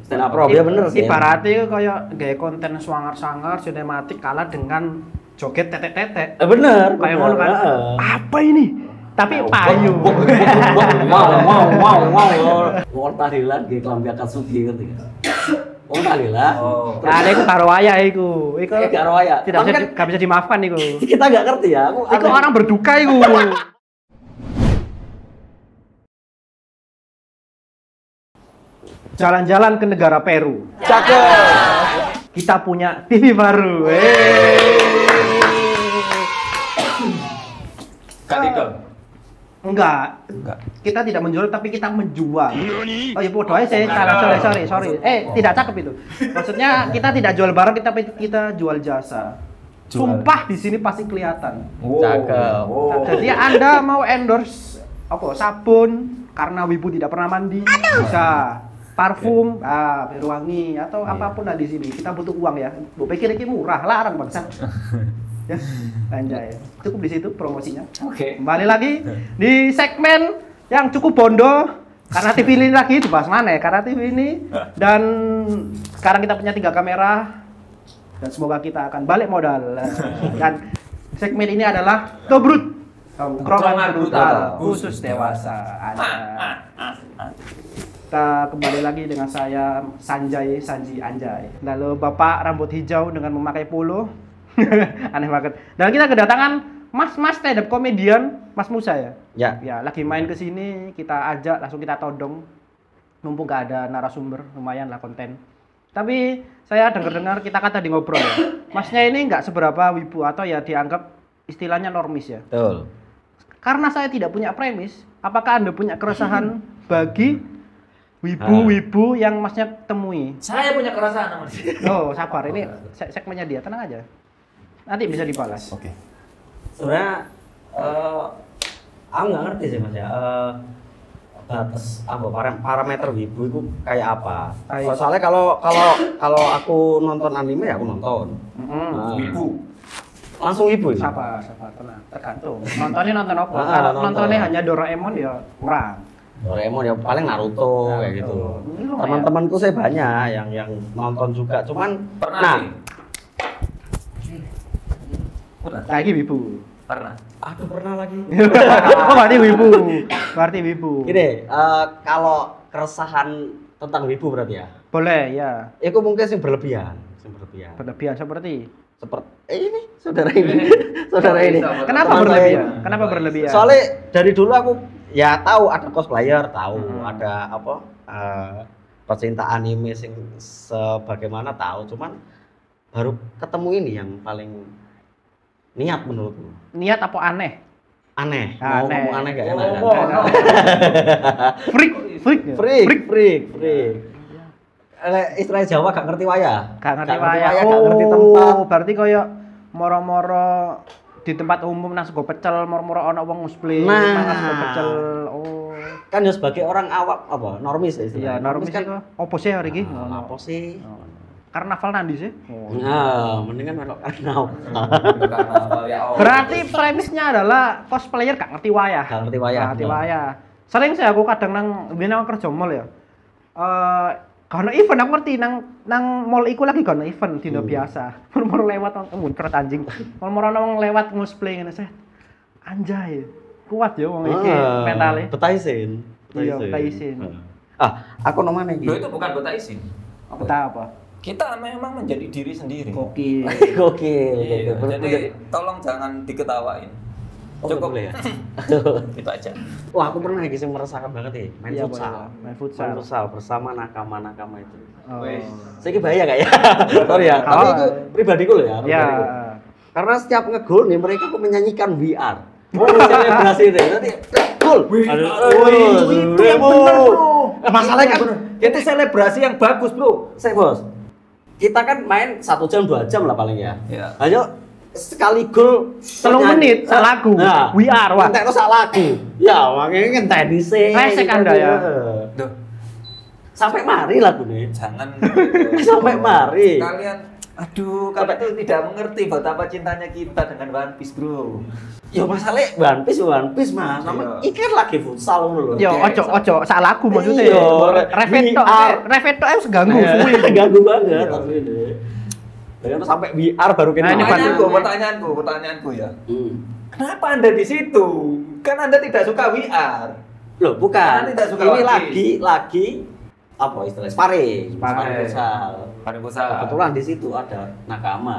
Stand up pro ya bener sih. Ibaratnya kayak gaya konten sangar-sangar sinematik kalah dengan joget tetek-tetek. Bener. Kayak ngono kan. Apa ini? Tapi payu. Wow. Wong tahlilan nggih klambi Akatsuki ngerti gak? Wong tahlilan. Nah, iku karo wayah iku. Iku karo wayah. Gak bisa dimaafkan iku. Kita enggak ngerti ya. Iku orang berduka iku. Jalan-jalan ke negara Peru. Cakep. Kita punya TV baru. Enggak. Kita tidak menjual tapi kita menjual. Oh ya bodoh aja sih. Sorry. Tidak cakep itu. Maksudnya kita tidak jual barang kita jual jasa. Sumpah di sini pasti kelihatan. Cakep. Jadi Anda mau endorse sabun karena Wibu tidak pernah mandi bisa. Parfum, biru wangi atau apapun lah di sini. Kita butuh uang ya. Bu pikir ini murah, larang bangsa. Ya, anjay. Cukup di situ promosinya. Oke. Kembali lagi di segmen yang cukup bondo karena TV ini lagi dibahas mana ya? Karena TV ini dan sekarang kita punya 3 kamera dan semoga kita akan balik modal. Dan segmen ini adalah Tobrut. Tongkrongan brutal khusus dewasa. Kita kembali lagi dengan saya Sanji Anjay. Lalu Bapak rambut hijau dengan memakai polo. Aneh banget. Dan kita kedatangan Mas stand up comedian Mas Musa ya. Ya, lagi main ke sini, kita ajak langsung kita todong. Mumpung gak ada narasumber, lumayan lah konten. Tapi saya dengar kita kata di ngobrol ya. Masnya ini nggak seberapa wibu atau ya dianggap istilahnya normis ya. Betul. Karena saya tidak punya premis, apakah Anda punya keresahan bagi wibu-wibu yang Masnya temui? Saya punya keresahan Mas. Oh, sabar. Ini segmennya dia, tenang aja. Nanti bisa dibalas. Oke. Sebenarnya aku nggak ngerti sih Mas ya. Batas parameter wibu itu kayak apa? Soalnya kalau aku nonton anime ya aku nonton. Wibu. Langsung wibu. Sabar, tenang. Tergantung. Nontonnya nonton apa? Kalau nontonnya hanya Doraemon ya kurang. Doraemon ya paling Naruto kayak gitu. Teman-temanku saya banyak yang nonton juga. Cuman pernah. Lagi wibu. Pernah. Aduh pernah lagi. Oh, berarti wibu. Gini, kalau keresahan tentang wibu berarti ya? Boleh, ya. Itu mungkin sih berlebihan. Berlebihan seperti ini, saudara ini. Kenapa berlebihan? Soalnya dari dulu aku ya tahu ada cosplayer, ada pecinta anime sing sebagaimana tahu, cuman baru ketemu ini yang paling niat menurutku. Niat apa aneh? Aneh. Mau ngomong aneh gak enak kan? Freak. Istilah Jawa gak ngerti wayah. Gak ngerti tempat. Berarti koyo moro-moro di tempat umum nang sego pecel moro-moro ana wong cosplay mangan sego pecel. Oh. Kan ya sebagai orang awam normis ya istilahnya. Iya, normis kan opo sih hari iki? Apa sih? Karnaval nanti sih? Nah, mendingan melok karnaval. Berarti premisnya adalah cosplayer gak ngerti wayah. Sering sih aku kadang nang kerja mall ya. Karena event aku ngerti nang mall iku lagi karena event dino biasa. Moro lewat muncrat anjing. Moro nang lewat cosplay ngene sih. Anjay. Kuat ya wong iki mentale. Betaisin. Iya, betaisin. Aku nomane iki. Loh itu bukan betaisin. Apa? Kita memang menjadi diri sendiri. Gokil. Iya, jadi tolong jangan diketawain. Cukup ya. Itu aja. Wah, aku pernah sih merasakan banget main futsal bersama nakama-nakama itu. Saya bahaya gak ya? Sorry ya, tapi itu pribadiku loh ya. Karena setiap ngegol nih mereka kok menyanyikan VR. Selebrasi itu. Nanti gol. Itu yang benar, Bro. Masalahnya kan itu selebrasi yang bagus, Bro. Bos. Kita kan main 1 jam 2 jam lah paling ya. Hanya sekali gol 3 menit lagu VR wah. Entek sak lagu. Ya, makanya ngenteni sih. Resek Anda ya. Duh. Sampai mari lagu nih. Jangan sampai mari. Kalian Aduh, kamu tuh tidak mengerti betapa cintanya kita dengan One Piece, bro. Ya masalahnya One Piece Mas. Nama ikan lagi futsal ngono lho. Yo ojo salahku maksudnya. Yo Reveto harus ganggu suwi. Ganggu banget asline. Bayangin sampai VR baru kena. Pertanyaanku ya. Kenapa Anda di situ? Kan Anda tidak suka VR. Loh, bukan. Tidak suka ini lagi apa istilahnya? Sparring futsal. Sparring futsal. Kebetulan di situ ada nakama.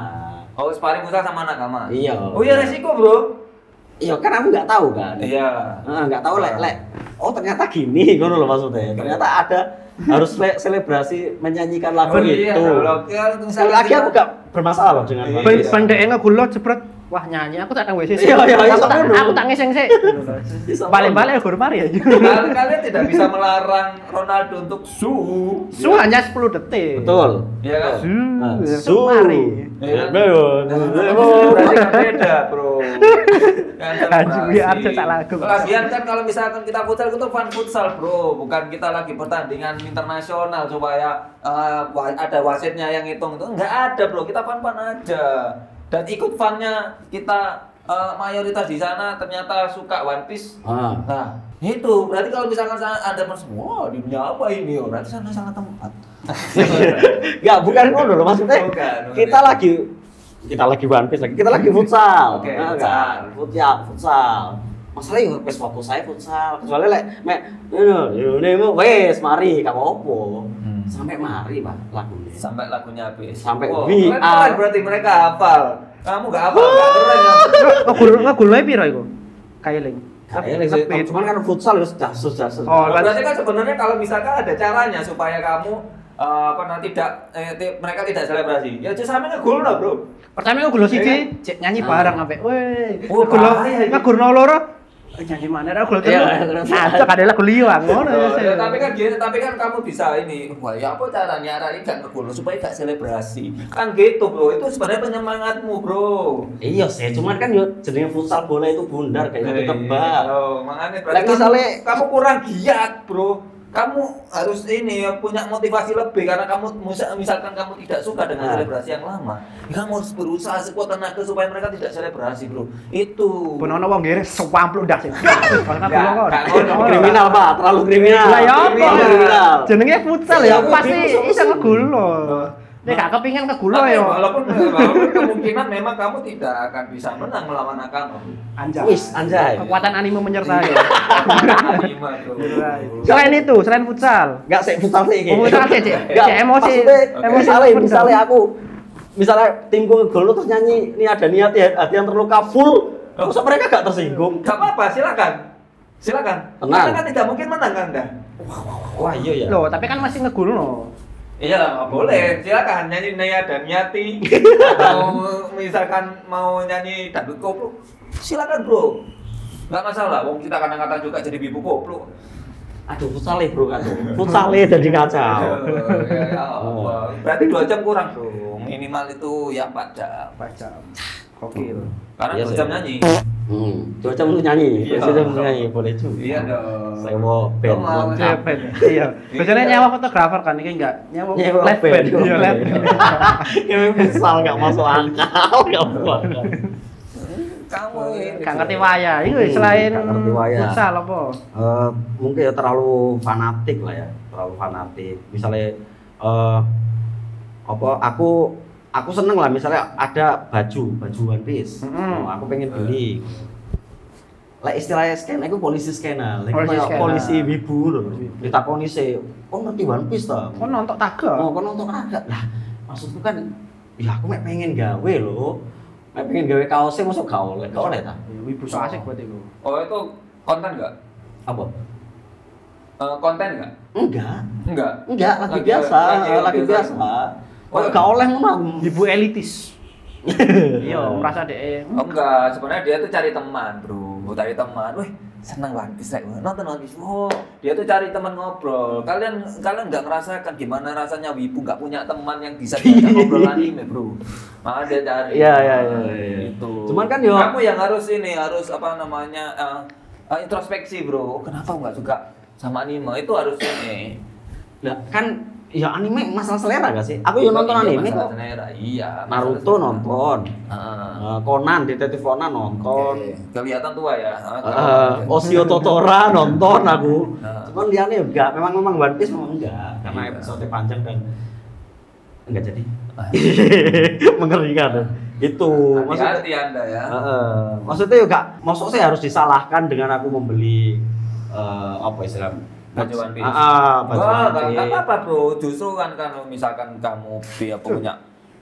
Oh, sparring futsal sama nakama. Iya. Oh iya resiko, bro. Iya, kan aku nggak tahu kan. Iya. Nggak tahu lek. Oh ternyata gini, ngono loh maksudnya. Ternyata ada harus selebrasi menyanyikan lagu itu. Lagi aku nggak bermasalah loh dengan. Pendek ngegulot jebret. Wah nyanyi, aku tak nang WC sih. Iya, aku tak ngeseng sih. Balik-balik guru mari ya. Kalian tidak bisa melarang Ronaldo untuk suhu. Hanya 10 detik. Betul. Iya kan? Mari. Berarti kan beda, bro. Biar cetak lagu. Lagian kan kalau misalkan kita futsal itu fun futsal, bro. Bukan kita lagi pertandingan internasional supaya ada wasitnya yang hitung itu. Enggak ada, bro. Kita fun-fun aja. Dan ikut funnya kita mayoritas di sana ternyata suka One Piece. Nah, itu berarti kalau misalkan Anda merasa, wah dunia apa ini? Berarti sana salah tempat. Enggak, bukan ngono loh maksudnya. Kita lagi One Piece lagi. Kita lagi futsal. Oke, futsal. Masalahnya wis waktu saya futsal. Kecuali lek wes mari kamu opo. Sampai mari Pak lagunya. Sampai lagunya habis. Sampai VR berarti mereka hafal. Kamu enggak hafal, enggak keren. Ngegulnya piro iku? Kailing. Cuman kan futsal wis jasus. Oh, berarti kan sebenarnya kalau misalkan ada caranya supaya kamu mereka tidak selebrasi. Ya just sampe ngegul lah, Bro. Pertama ngegul siji, nyanyi bareng sampai. Weh, ngegulno loro. Nyanyi mana ra gol telu. Acak ada lagu liwang ngono. Tapi kan kamu bisa ini. Wah, ya apa caranya arek gak ngegul supaya gak selebrasi. Kan gitu, Bro. Itu sebenarnya penyemangatmu, Bro. Iya sih, cuman kan yo jenenge futsal bola itu bundar kayak gitu tebal. Oh, makanya berarti kamu kurang giat, Bro. Kamu harus punya motivasi lebih karena kamu misalkan kamu tidak suka dengan selebrasi yang lama, kamu harus berusaha sekuat tenaga supaya mereka tidak selebrasi, bro. Itu. Pun ono wong ngene sewamplu ndak sih. Kriminal Pak, terlalu kriminal. Lah ya apa? Jenenge futsal ya pasti iso ngegulo. Nek gak kepingin kegulo ya. Walaupun kemungkinan memang kamu tidak akan bisa menang melawan Nakama. Anjay. Kekuatan anime menyertai. Anime tuh. Selain futsal. Enggak sih futsal sih iki. Futsal sih, emosi. Misalnya timku ngegol terus nyanyi, ini ada niat ya, hati yang terluka full. Masa mereka gak tersinggung? Gak apa-apa, silakan. Tenang. Karena kan tidak mungkin menang Anda. Wah iya ya. Loh, tapi kan masih ngegulno. Iya lah, boleh. Silakan nyanyi Naya dan Yati. Atau misalkan mau nyanyi dangdut koplo, silakan bro. Nggak masalah. Wong kita kadang-kadang juga jadi bibu koplo. Aduh, futsale bro kan. Futsale jadi kacau. Berarti 2 jam kurang bro. Minimal itu ya 4 jam. 4 jam. Gokil. Karena 2 jam nyanyi. 2 jam untuk nyanyi. 2 jam untuk nyanyi boleh juga. Iya dong. Sewa band. Iya. Biasanya nyawa fotografer kan ini enggak nyawa live band. Iya live band. Ya misal enggak masuk akal, enggak masuk. Kamu gak ngerti wayah. Iku selain futsal apa? Mungkin ya terlalu fanatik lah ya. Terlalu fanatik. Misalnya aku seneng lah misalnya ada baju One Piece. Aku pengen beli. Lah istilahnya skena itu polisi skena. Polisi wibu lho. Ditakoni sih, "Kok ngerti One Piece ta?" Kok nonton taga? Kok nonton taga. Lah, maksudku kan ya aku mek pengen gawe lho. Mek pengen gawe kaosnya masuk gak oleh ta. Wibu so asik buat itu. Oh, itu konten enggak? Apa? Konten enggak? Enggak, lagi biasa. Kok gak oleh ngono. Wibu elitis. Iya, merasa deh. Enggak, sebenarnya dia tuh cari teman, bro. Cari teman. Wih, senang One Piece, nonton One Piece. Oh, dia tuh cari teman ngobrol. Kalian nggak ngerasakan gimana rasanya wibu nggak punya teman yang bisa diajak ngobrol anime, bro. Maka dia cari. Iya. Itu. Cuman kan yo kamu yang harus apa namanya introspeksi, bro. Kenapa nggak suka sama anime? Itu harus ini. Nah, kan Ya anime masalah selera gak sih? Aku yang nonton anime kok. Selera, iya. Naruto nonton. Conan, Detektif Conan nonton. Kelihatan tua ya. Osio Totora nonton aku. Cuman liane enggak, memang One Piece memang enggak karena episode panjang dan enggak jadi. Mengerikan. Itu maksudnya Anda ya. Maksudnya juga maksud saya harus disalahkan dengan aku membeli apa istilahnya? Baju One Piece. Baju One Piece. Enggak apa bro, justru kan kalau misalkan kamu punya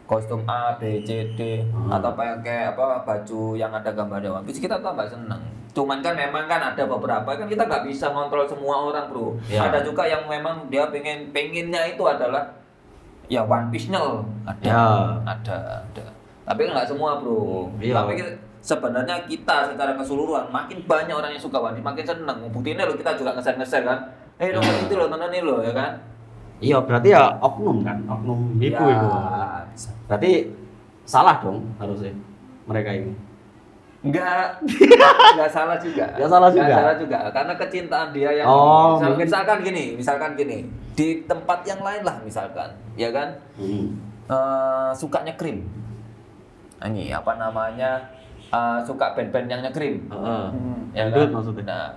kostum A, B, C, D atau pakai baju yang ada gambarnya One Piece, kita tambah seneng. Cuman kan memang kan ada beberapa kan kita nggak bisa ngontrol semua orang bro. Ya. Ada juga yang memang dia pengennya itu adalah ya One Piece-nya ada, ya. ada. Tapi nggak semua bro. Ya. Tapi sebenarnya kita secara keseluruhan makin banyak orang yang suka One Piece makin seneng. Buktinya lo kita juga ngeser kan. Nonton itu lo, nonton ini lo ya kan. Iya berarti ya oknum kan, oknum ibu ya, itu. Berarti salah dong harusnya mereka ini. Enggak salah juga. Enggak salah juga. Enggak salah juga karena kecintaan dia yang misalkan gini, di tempat yang lain lah misalkan, ya kan? Sukanya krim. Ini apa namanya? Suka band-band yang nge-krim. Ya kan? Maksudnya. Nah,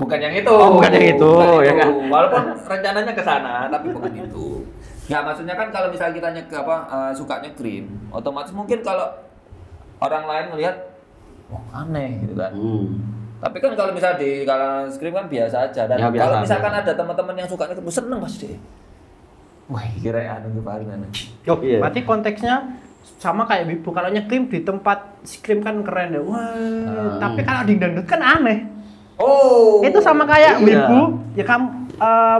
bukan yang itu. Bukan yang itu, ya kan? Walaupun rencananya ke sana, tapi bukan itu. Nggak, maksudnya kan kalau misalnya kita sukanya krim, otomatis mungkin kalau orang lain melihat aneh gitu kan. Tapi kan kalau misalnya di kalangan krim kan biasa aja. Dan ya, biasa, kalau misalkan ada teman-teman yang sukanya krim, seneng pasti. Wah, kira itu paling aneh. Oh iya. Berarti konteksnya sama kayak Wibu, kalau nyekrim di tempat skrim kan keren ya. Wah, tapi kalau di dangdut kan aneh. Oh. Itu sama kayak Wibu, ya kamu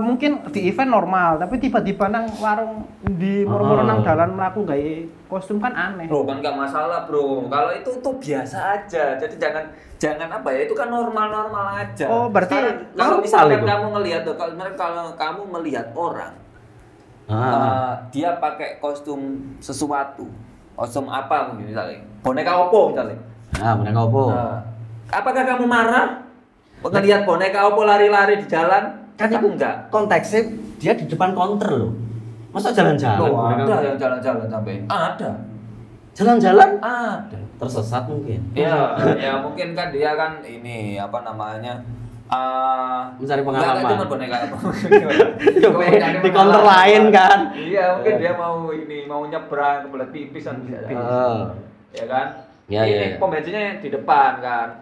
mungkin di event normal, tapi tiba-tiba nang warung di moro-moro nang dalan mlaku gawe kostum kan aneh. Bro, kan enggak masalah, Bro. Kalau itu tuh biasa aja. Jadi jangan apa ya, itu kan normal-normal aja. Oh, berarti kalau misalkan kamu ngelihat tuh, kalau kamu melihat orang dia pakai kostum sesuatu. Kostum apa mungkin misalnya? Boneka opo misalnya. Boneka opo. Apakah kamu marah? Ngelihat boneka opo lari-lari di jalan? Kan itu enggak. Konteksnya dia di depan counter loh. Masa jalan-jalan? Ada yang jalan-jalan sampai. Ada. Jalan-jalan? Ada. Tersesat mungkin. Ya mungkin kan dia kan ini apa namanya? Mencari pengalaman. Enggak cuma boneka apa. Di counter lain kan. Iya, mungkin dia mau nyebrang kebelet pipis kan bisa. Ya kan? Ini pom bensinnya di depan kan,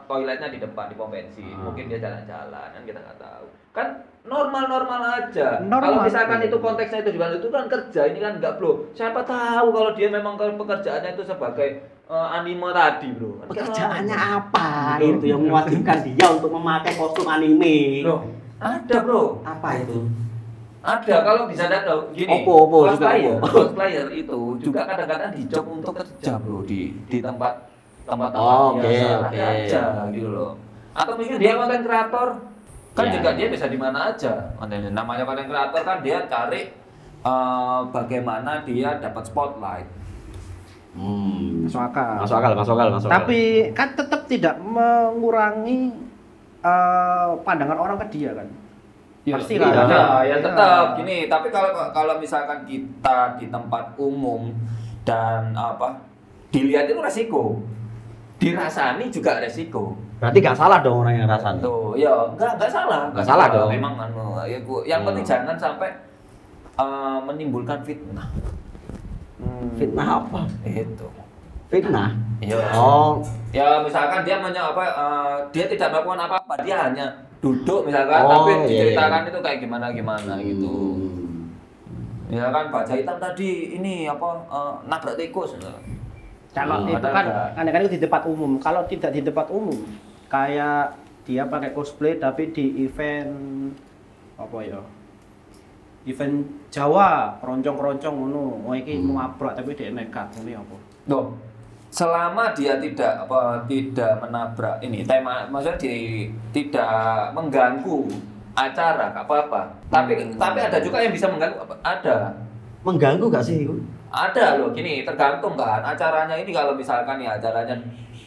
toiletnya di depan di pom bensin. Mungkin dia jalan-jalan kan kita nggak tahu. Kan normal-normal aja. Kalau misalkan itu konteksnya itu juga itu kan kerja, ini kan enggak bro. Siapa tahu kalau dia memang pekerjaannya itu sebagai anime tadi bro. Pekerjaannya apa? Itu yang mewajibkan dia untuk memakai kostum anime. Loh, ada bro. Apa itu? Ada, kalau bisa ada gini. Cosplayer itu juga kadang-kadang di job untuk kerja bro di tempat biasa aja gitu loh. Atau mungkin dia konten kreator kan juga dia bisa di mana aja. Namanya konten kreator kan dia cari bagaimana dia dapat spotlight. Masuk akal. Masuk akal. Tapi kan tetap tidak mengurangi pandangan orang ke dia kan. Pasti lah. Ya tetap gini. Tapi kalau misalkan kita di tempat umum dan dilihat itu resiko, dirasani juga resiko. Berarti nggak salah dong orang yang rasani. Tuh, ya nggak salah. Nggak salah dong. Memang yang penting jangan sampai menimbulkan fitnah. Fitnah apa? Itu. Fitnah. Iya. Oh. Ya misalkan dia dia tidak melakukan apa-apa, dia hanya duduk misalkan, tapi diceritakan itu kayak gimana gitu. Misalkan Pak Jahitan tadi ini nabrak tikus. Kalau itu kan kadang-kadang di tempat umum. Kalau tidak di tempat umum, kayak dia pakai cosplay tapi di event event Jawa, keroncong-keroncong ngono. Oh iki mau nabrak tapi dia nekat ngene apa? Loh, selama dia tidak menabrak ini tema, maksudnya tidak mengganggu acara nggak apa-apa. Tapi ada juga yang bisa mengganggu. Ada. Mengganggu nggak sih itu? Ada loh, gini tergantung kan acaranya ini. Kalau misalkan ya acaranya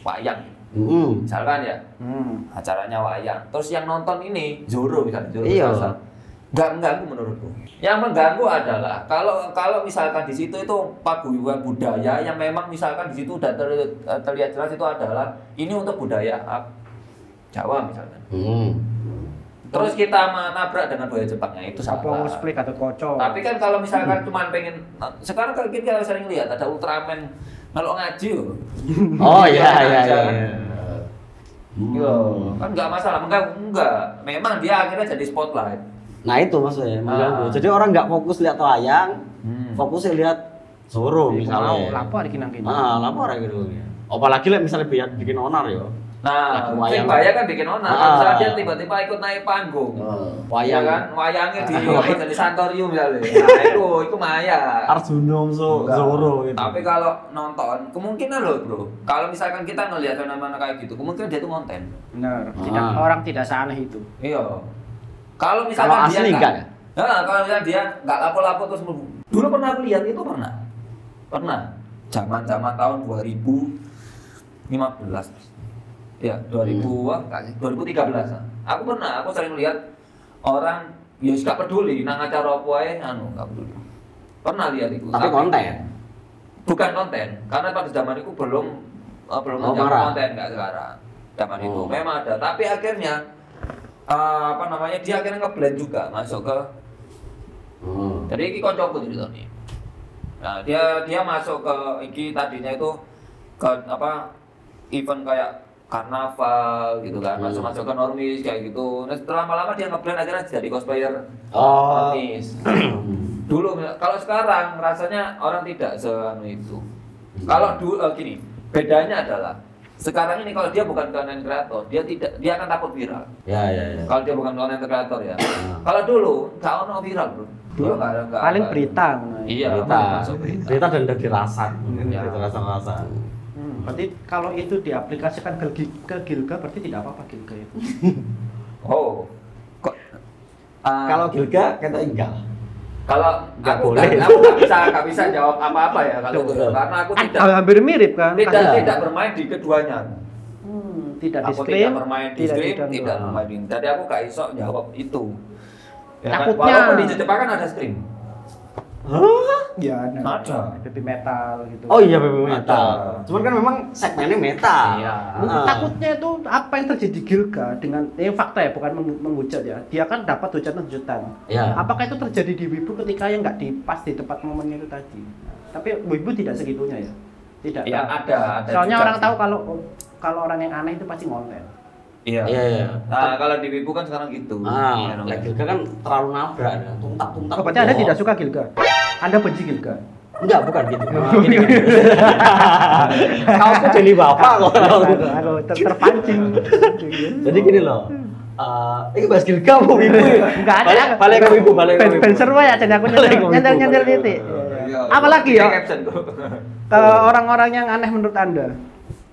wayang, misalkan ya acaranya wayang, terus yang nonton ini Zoro misalnya, Zoro Sasa. nggak mengganggu menurutku. Yang mengganggu adalah kalau misalkan di situ itu paguyuban budaya yang memang misalkan di situ udah terlihat jelas itu adalah ini untuk budaya Jawa misalkan. Terus kita menabrak dengan budaya Jepangnya itu salah. Cosplay atau kocok. Tapi kan kalau misalkan cuma pengen sekarang kan kita sering lihat ada Ultraman melok ngaji. Oh iya. Kan nggak masalah, enggak. Memang dia akhirnya jadi spotlight. Nah itu maksudnya mengganggu. Jadi orang nggak fokus lihat wayang, fokusnya lihat Zoro misalnya. Lapor ada kinang-kinang. Lapor gitu. Apalagi lah misalnya bikin onar ya. Nah, sing bahaya kan bikin onar. Misalnya dia tiba-tiba ikut naik panggung. Wayang kan, wayangnya jadi santorium misalnya. Nah, itu maya. Arjuna Zoro gitu. Tapi kalau nonton, kemungkinan loh bro. Kalau misalkan kita ngelihat fenomena kayak gitu, kemungkinan dia tuh konten. Benar. Orang tidak seaneh itu. Iya. Kalau misalkan asli dia enggak ya? Nah, kalau misalkan dia nggak lapo-lapo terus dulu pernah aku lihat itu pernah. Zaman tahun 2015. Ya, 2013. Aku sering lihat orang ya gak peduli nang acara apa ae enggak peduli. Pernah lihat itu. Tapi konten. Bukan konten, karena pada zaman itu belum menjadi konten enggak sekarang. Zaman itu memang ada, tapi akhirnya dia akhirnya ngeblend juga masuk ke jadi iki koncoku ceritanya. Nah, dia masuk ke iki tadinya itu ke event kayak karnaval gitu kan, masuk ke normis kayak gitu. Nah setelah lama-lama dia ngeblend akhirnya jadi cosplayer normis. Dulu, kalau sekarang rasanya orang tidak seanu itu. Kalau dulu gini, bedanya adalah sekarang ini kalau dia bukan content creator, dia akan takut viral. Ya. Kalau dia bukan content creator ya. Kalau dulu nggak ono viral bro. Dulu nggak ada. Paling berita. Iya, berita dan dirasan. Rasa. Berarti kalau itu diaplikasikan ke Gilga berarti tidak apa-apa Gilga itu. Oh. Kok kalau Gilga kata enggak. Kalau aku nggak bisa jawab apa-apa ya kalau itu karena aku hampir mirip kan. Tidak bermain di keduanya. Tidak di Aku screen, tidak bermain di screen, tidak bermain di. Jadi aku nggak iso jawab itu. Ya, takutnya walaupun di Jepang kan ada screen. Ya ada. Baby metal gitu. Oh iya baby metal. Cuman kan memang segmennya metal. Iya. Takutnya itu apa yang terjadi Gilga dengan ini fakta ya bukan menghujat ya. Dia kan dapat hujatan-hujatan. Iya. Apakah itu terjadi di Wibu ketika yang nggak pas di tempat momennya itu tadi? Tapi Wibu tidak segitunya ya. Tidak. Ya ada. Soalnya orang tahu kalau orang yang aneh itu pasti ngonten. Iya. Nah, kalau di Wibu kan sekarang gitu. Gilga kan terlalu nabrak ya. Tuntak. Oh, berarti Anda tidak suka Gilga? Anda benci Gilga? Enggak, bukan gitu. Gini kan. Kau tuh jadi bapak kok. Aku terpancing. Jadi gini loh. Ini bahas Gilga mau Wibu ya? Enggak ada. Balik ke Wibu. Ben seru ya, jadi aku nyender titik. Apalagi ya? Ke orang-orang yang aneh menurut Anda?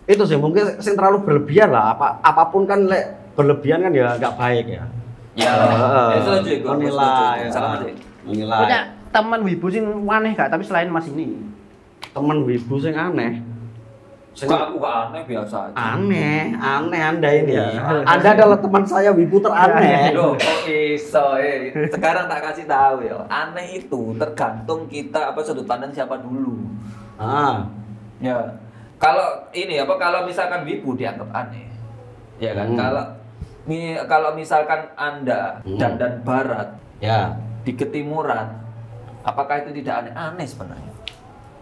Itu sih mungkin sing terlalu berlebihan lah. Apapun kan berlebihan kan ya nggak baik ya. Ya, setuju. Menilai. Punya teman Wibu sing aneh gak? Tapi selain Mas ini. Teman Wibu sing aneh. Aku gak aneh biasa aja. Aneh Anda ini. Anda adalah teman saya Wibu teraneh. Loh, kok iso sekarang tak kasih tahu ya. Aneh itu tergantung kita sudut pandang siapa dulu. Ya. Kalau misalkan Wibu dianggap aneh. Ya kan? Kalau misalkan Anda dan barat ya di ketimuran, apakah itu tidak aneh? Aneh sebenarnya.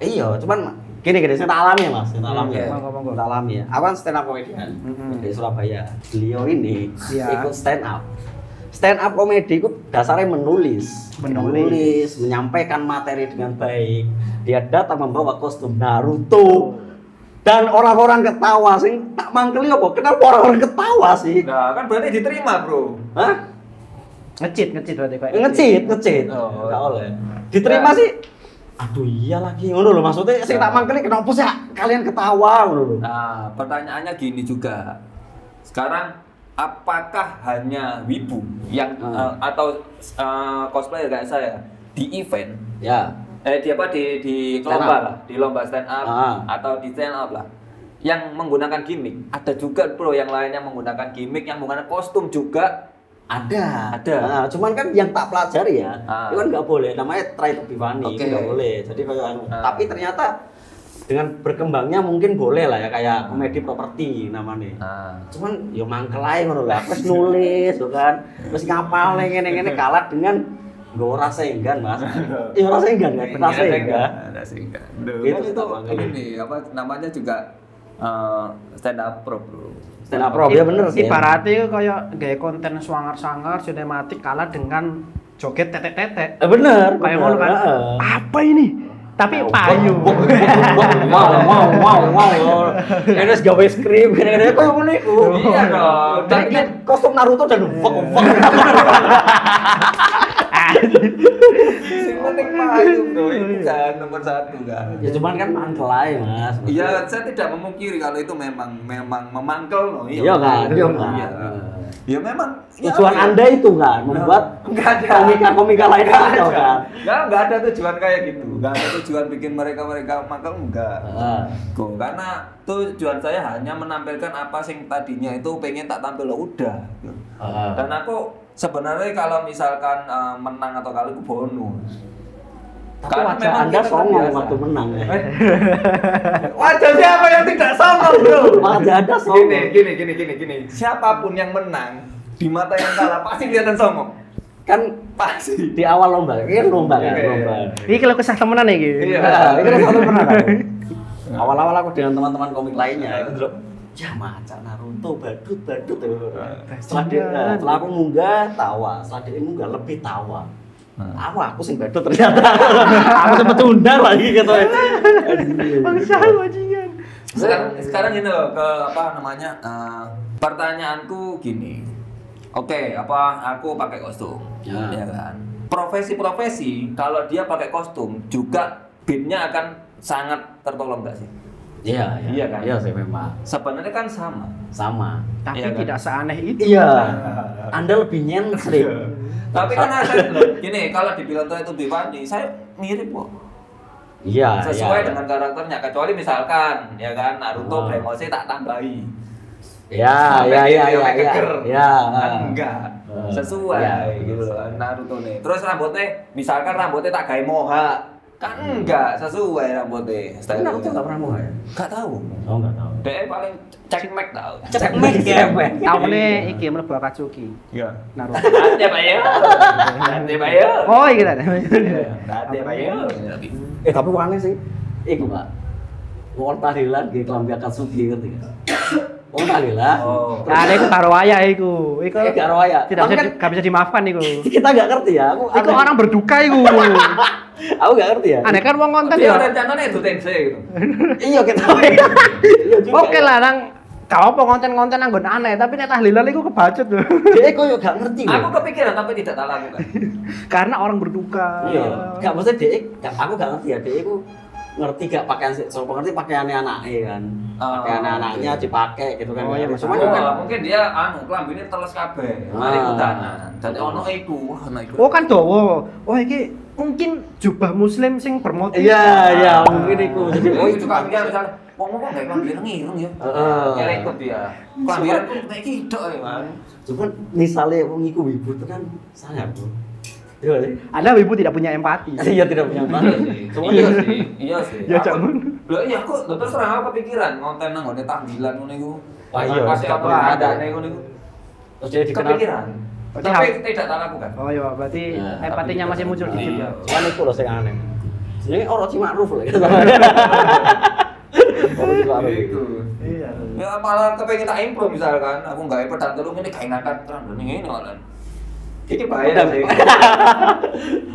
Iya, cuman gini saya tak alami ya Mas, kita alami ya. Monggo. Kita alami ya. Aku kan stand up comedian dari Surabaya. Beliau ini ikut stand up. Stand up comedy itu dasarnya menulis, menyampaikan materi dengan baik. Dia datang membawa kostum Naruto. Dan orang-orang ketawa sih, tak mangkeli apa? Kenapa orang-orang ketawa sih? Nah, kan berarti diterima, Bro. Hah? Ngecit berarti kayak. Ngecit. Enggak oleh. Diterima sih. Aduh iya lagi ngono lho maksudnya sing tak mangkeli kenapa sih kalian ketawa ngono lho. Nah, pertanyaannya gini juga. Sekarang apakah hanya Wibu yang atau cosplayer kayak saya di event? Ya. Di lomba lah, di lomba stand up atau di stand up lah yang menggunakan gimmick. Ada juga bro yang lainnya menggunakan gimmick, yang menggunakan kostum juga Ada. Ada. Cuman kan yang tak pelajari ya, itu kan nggak boleh. Namanya try to be funny, Oke. nggak boleh. Jadi kayak, tapi ternyata dengan berkembangnya mungkin boleh lah ya kayak komedi properti namanya. Cuman yo mangkel ae ngono lah. Terus nulis tuh kan. Terus ngapal ngene-ngene kalah dengan nggo rasa enggan, Mas. Iya rasa enggan kan? Rasa enggan. Rasa enggan. Itu Ini apa namanya juga stand up pro, Bro. Stand up pro ya bener sih. Ibaratnya kayak gaya konten sangar-sangar sinematik kalah dengan joget tetek-tetek. Bener. Kayak ngono kan. Apa ini? Tapi payu. Wow. Enes gawe skrip gini-gini koyo ngono iku. Iya dong. Tapi kan kostum Naruto dan fuck. Sing penting payu, Bro. Itu kan nomor 1 kan. Ya cuman kan mangkel ae, Mas. Iya, saya tidak memungkiri kalau itu memang memangkel loh. Iya kan? Iya kan? Ya memang Tujuan Anda itu kan membuat enggak ada komika lain kacau kan? Enggak ada tujuan kayak gitu. Enggak ada tujuan bikin mereka mangkel enggak. Karena tujuan saya hanya menampilkan apa sing tadinya itu pengen tak tampil udah. Dan aku sebenarnya kalau misalkan menang atau kalah itu bonus. Tapi wajah Anda songong waktu menang ya. Wajah siapa yang tidak songong, Bro? Wajah Anda songong. Gini. Siapapun yang menang di mata yang kalah pasti kelihatan songong. Kan Pasti. di awal lomba, ini lomba kan, Oke. lomba. Ini kalau kesah temenan ya gitu. Iya. Ini kan satu pernah kan. Awal-awal aku dengan teman-teman komik lainnya itu dulu. Ya maca Naruto badut. Setelah aku munggah tawa, setelah dia munggah lebih tawa. Aku sing badut ternyata. Aku sempet tunda lagi gitu. Bangsa bajingan. Sekarang gini loh ke apa namanya? Pertanyaanku gini. Oke, aku pakai kostum, ya kan? Profesi-profesi kalau dia pakai kostum juga beatnya akan sangat tertolong nggak sih? Iya kan? Iya sih memang. Sebenarnya kan sama. Tapi Iya kan? tidak seaneh itu. Iya. Anda lebih nyentrik. Tapi kan gini, kalau dibilang itu Bivani, saya mirip kok. Iya. Sesuai dengan karakternya, kecuali misalkan ya kan Naruto Bremose tak tambahi. Ya. Enggak. Sesuai gitu loh Naruto nih. Terus misalkan rambutnya tak gawe moha. Kan enggak sesuai rambutnya. Tapi Naruto enggak pernah mau ya? Enggak tahu. Oh, enggak tahu. Dia paling cekmek tahu. Cekmek ya, Pak. Taune iki mlebu Akatsuki. Iya. Naruto. Ate bayo. Oh, iki ta. Ate bayo. Tapi aneh sih. Iku, Pak. Wong tahlilan di kelambi Akatsuki ngerti enggak? Wong tahlilan. Nah, iku karo waya iku. Iku karo waya. Tidak bisa dimaafkan iku. Kita enggak ngerti ya. Iku orang berduka iku. Aku enggak ngerti ya. Aneh kan wong konten Dia ya. rencananya itu tense gitu. Iya kita. Oke lah nang kau apa konten-konten anggon aneh, tapi nek tahlilan iku kebacut lho. Dia kok gak ngerti Aku loh. kepikiran tapi tidak tak lakukan. Karena orang berduka. Iya. Enggak maksudnya dia, aku gak ngerti ya. Dia itu ngerti gak pakaian sopo ngerti pakaiannya anaknya kan. Pakaian anaknya dipakai gitu kan. Oh, iya, Cuma Mungkin dia klambine teles kabeh. Mari udanan. Dadi ono iku, Oh kan dawa. Oh iki mungkin jubah muslim sing bermotif. Iya, mungkin itu. Jadi Oh, itu kan dia misalnya wong kok gak klambi ireng-ireng ya. Ya ikut dia. Klambiran kok kayak gitu ya, Mas. Cuman misalnya wong iku wibu itu kan sangat bro. Iya sih. Anda ibu tidak punya empati. Iya tidak punya banget. Iya sih. Ya jangan. Lho iya aku terus terang aku kepikiran konten nang ngene tahlilan ngono iku. Wah, iya, Pasti gak apa pernah adane ngono iku. Terus dia dikenal. Kepikiran. Berarti Tapi tidak tak lakukan. Oh iya, berarti empatinya masih muncul dikit ya. Cuman itu loh yang aneh. Jadi Orochi Ma'ruf lah gitu. Orochi Ma'ruf itu. Iya. Ya malah kepengen tak impro misalkan, aku gawe pedang telung ini kayak ngangkat terang ngene malah. Iki bahaya sih.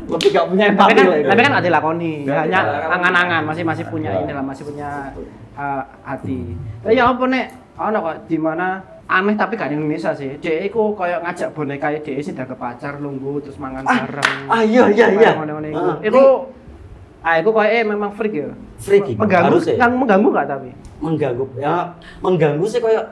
Lebih gak punya Tapi empati kan, lah. tapi kan nggak dilakoni, Nggak hanya dilakoni. angan-angan, masih punya inilah, masih punya hati. Ya apa nek, ono kok di mana aneh tapi gak di Indonesia sih. Dek iku koyo ngajak boneka dek sing dak pacar lungguh terus mangan bareng. Iya. Ngono-ngono iku. Iku koyo memang freak ya. Freak. Mengganggu, Harus ya? kan mengganggu gak tapi? Mengganggu sih kayak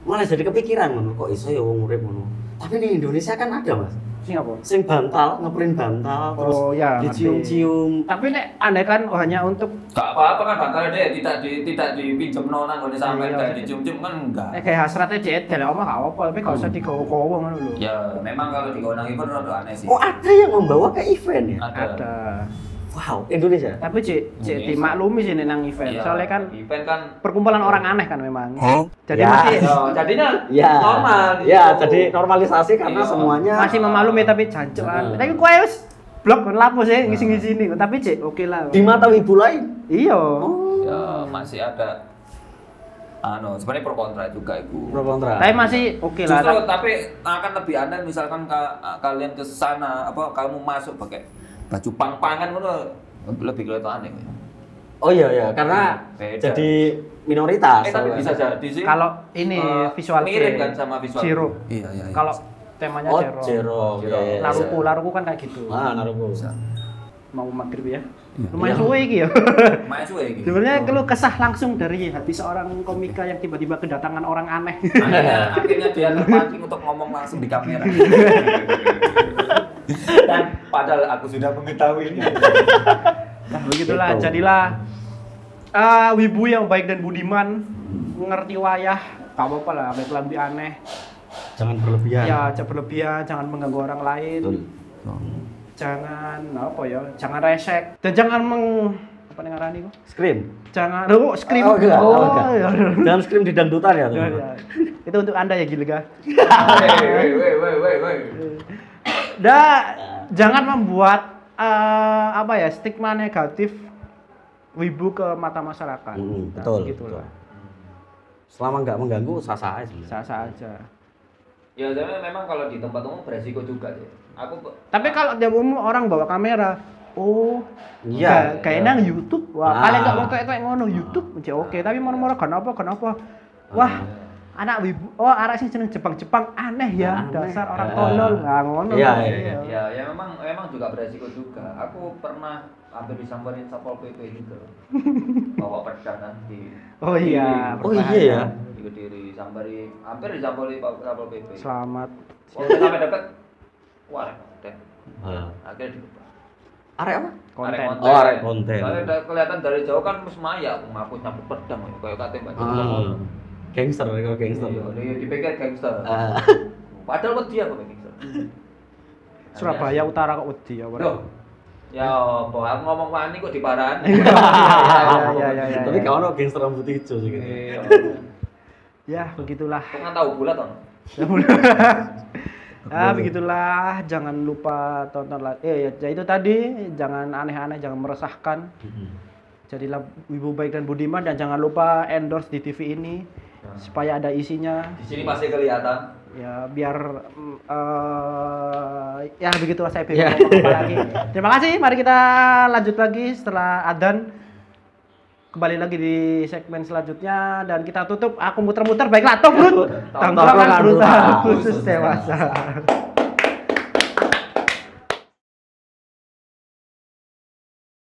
malah jadi kepikiran ngono kok iso ya wong urip ngono. Tapi di Indonesia kan ada Mas. Sing apa? Sing bantal, ngeprint bantal terus ya, dicium-cium. Tapi nek andai kan hanya untuk Gak apa-apa kan bantalnya deh tidak dipinjem nona nggone sampean kayak dicium-cium kan enggak. kayak hasratnya dia dari omah gak apa-apa, tapi gak usah digowo-gowo ngono lho. Ya, memang kalau di Gonang event rada aneh sih. Oh, ada yang membawa ke event ya? Ada. Wow, Indonesia. Tapi cek dimaklumi sih nih nang event. Iya, Soalnya kan event kan perkumpulan orang aneh kan memang. Jadi Ya. masih jadinya Ya. normal. Ya, jadi normalisasi karena Iya. semuanya masih memaklumi tapi jancuan. Tapi kowe wis blok kon lapo sih ngisi-ngisi ini. Tapi cek oke lah. di mata ibu lain. Iya. Ya, masih ada sebenarnya pro kontra juga ibu. Pro kontra. Tapi masih oke lah. Justru tapi akan lebih aneh misalkan kalian ke sana kamu masuk pakai baju pang-pangan ngono lebih kelihatan aneh. Oh iya karena Beda. jadi minoritas. Tapi bisa jadi sih. Kalau ini visual mirip kan sama visual. Zero. Iya. Kalau temanya Oh, Zero. Zero. Zero. Iya. Laruku kan kayak gitu. Naruto. Mau maghrib ya. Lumayan suwe iki ya. Main suwe iki. Sebenarnya keluh kesah langsung dari hati seorang komika yang tiba-tiba kedatangan orang aneh. Akhirnya dia terpancing untuk ngomong langsung di kamera. Dan padahal aku sudah mengetahuinya. Nah, begitulah, Gitu. jadilah wibu yang baik dan budiman, ngerti wayah, gak apa-apa lah, ambil kelambi aneh. Jangan berlebihan. Ya, jangan berlebihan, jangan mengganggu orang lain. Betul. Jangan jangan resek dan jangan apa nih ngarani kok? Scream. Jangan scream. Oh, enggak. Ya. Jangan scream di dangdutan ya, Ya, teman. ya. Itu untuk Anda ya Gilga. Woi. Jangan membuat stigma negatif wibu ke mata masyarakat. Betul. Gitulah. Selama nggak mengganggu sah-sah aja sebenarnya. Sah-sah aja. Ya, tapi memang kalau di tempat umum beresiko juga sih. Tapi kalau di umum orang bawa kamera, Iya. kayak nang YouTube. Wah, kalian nggak mau kayak ngono YouTube, oke. Tapi moro-moro kenapa? Wah, anak wibu, arek sing jeneng Jepang aneh ya, dasar orang tolol, nggak ngono. Iya. Ya memang juga beresiko juga. Aku pernah hampir disamperin Satpol PP gitu. Bawa pedang nanti. Oh iya. Oh iya ya. Di Kediri hampir disamperin Satpol PP. Selamat. Waktu sampai dekat, wah, konten. Akhirnya dibuka. Arek apa? Konten. Oh, arek konten. Soalnya kelihatan dari jauh kan mus maya, aku ngaku nyambut pedang kayak kate Mbak. Gangster, kalau gangster. Iya, dipikir gangster. Padahal wedi aku gangster. Surabaya Utara kok wedi ya, Loh. Ya apa, aku ngomong wani kok diparahan. Iya. Tapi kalau ono gangster rambut hijau sih gitu. Iya. Ya, begitulah. Kok nggak tahu bulat toh? Begitulah, jangan lupa tonton lagi. Ya itu tadi, jangan aneh-aneh, jangan meresahkan. Jadilah wibu baik dan budiman dan jangan lupa endorse di TV ini supaya ada isinya. Di sini pasti kelihatan. Ya biar ya begitulah saya bingung ngomong apa lagi. Terima kasih. Mari kita lanjut lagi setelah adzan. Kembali lagi di segmen selanjutnya dan kita tutup. Aku muter-muter, baiklah, Tongkrut. Tongkrongan brutal khusus dewasa.